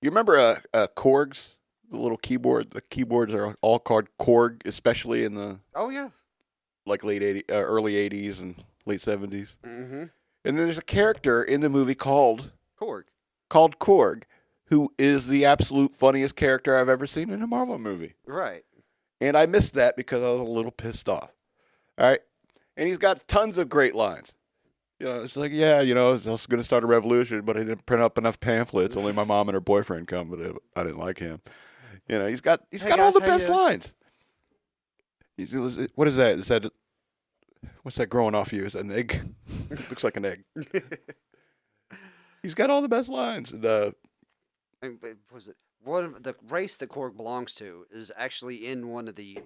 You remember Korgs, the little keyboard? The keyboards are all called Korg, especially in the Oh yeah. like early '80s and late '70s. Mm-hmm. And then there's a character in the movie Korg. called Korg, who is the absolute funniest character I've ever seen in a Marvel movie. Right. And I missed that because I was a little pissed off. All right, and he's got tons of great lines. It's like, yeah, I was going to start a revolution, but I didn't print up enough pamphlets. Only my mom and her boyfriend come, but I didn't like him. He's Hey got all guys, the how best you? lines. What is that? What's that growing off you? Is that an egg? Looks like an egg. He's got all the best lines. And, But was it one of the race that Korg belongs to is actually in one of the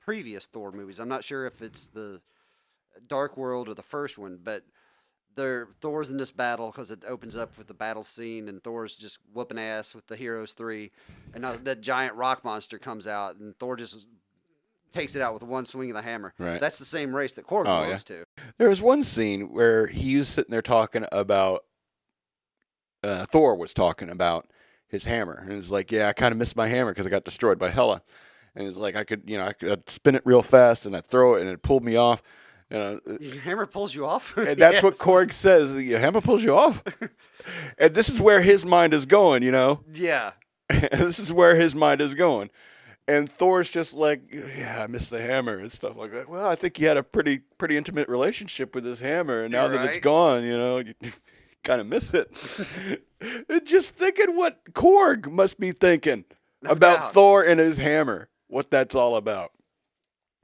previous Thor movies. I'm not sure if it's the Dark World or the first one, but Thor's in this battle because it opens up with the battle scene and Thor's just whooping ass with the Heroes 3, and now that giant rock monster comes out and Thor just takes it out with one swing of the hammer. right. That's the same race that Korg Oh yeah. belongs to. There was one scene where he was sitting there talking about Thor was talking about his hammer, and it's like, yeah, I kind of missed my hammer because I got destroyed by Hela, and it's like I'd spin it real fast and I'd throw it and it pulled me off. Your hammer pulls you off. And that's what Yes. Korg says. Your hammer pulls you off, and this is where his mind is going. Yeah. This is where his mind is going. And Thor's just like, yeah, I miss the hammer and stuff like that. Well, I think he had a pretty intimate relationship with his hammer, and now You're that it's right. gone, you kind of miss it. And just thinking what Korg must be thinking No about doubt. Thor and his hammer, what that's all about.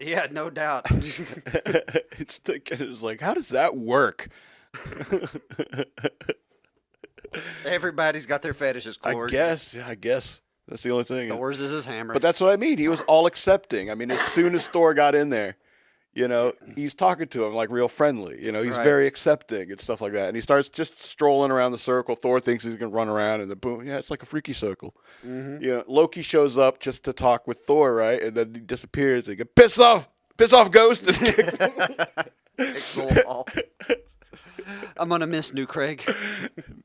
Yeah, no doubt. It's like, how does that work? Everybody's got their fetishes, Korg. I guess that's the only thing. Thor's is his hammer. But that's what I mean. He was all accepting. I mean, as soon as Thor got in there, he's talking to him like real friendly. He's Right. very accepting and stuff like that. And he starts just strolling around the circle. Thor thinks he's gonna run around, and then boom, yeah, it's like a freaky circle. Mm-hmm. Loki shows up just to talk with Thor, right? And then he disappears. He goes, piss off, ghost. And kicks him. Ball. I'm gonna miss New Craig.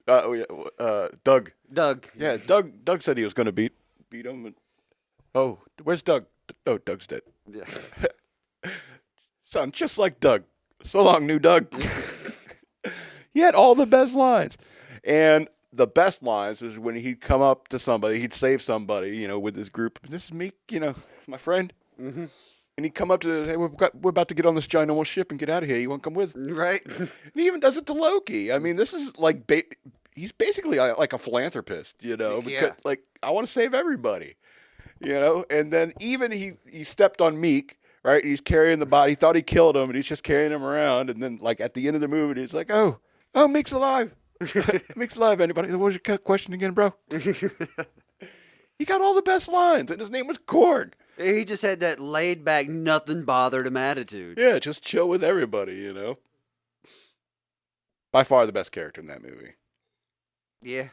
Doug. Doug. Yeah, Doug said he was gonna beat him. Oh, where's Doug? Oh, Doug's dead. Yeah. Sound just like Doug. So long, new Doug. He had all the best lines. And the best lines is when he'd come up to somebody, he'd save somebody, with his group. This is me, my friend. Mm-hmm. And he'd come up to, hey, we're about to get on this ginormous ship and get out of here. You want to come with? Right. And he even does it to Loki. I mean, this is like, he's basically like a philanthropist, because, Yeah. like, I want to save everybody, And then even he stepped on Meek. Right, he's carrying the body. He thought he killed him, and he's just carrying him around. And then, like at the end of the movie, he's like, "Oh, Meek's alive. Meek's alive. Anybody? What was your question again, bro?" He got all the best lines, and his name was Korg. He just had that laid back, nothing bothered him attitude. Yeah, just chill with everybody. By far the best character in that movie. Yeah.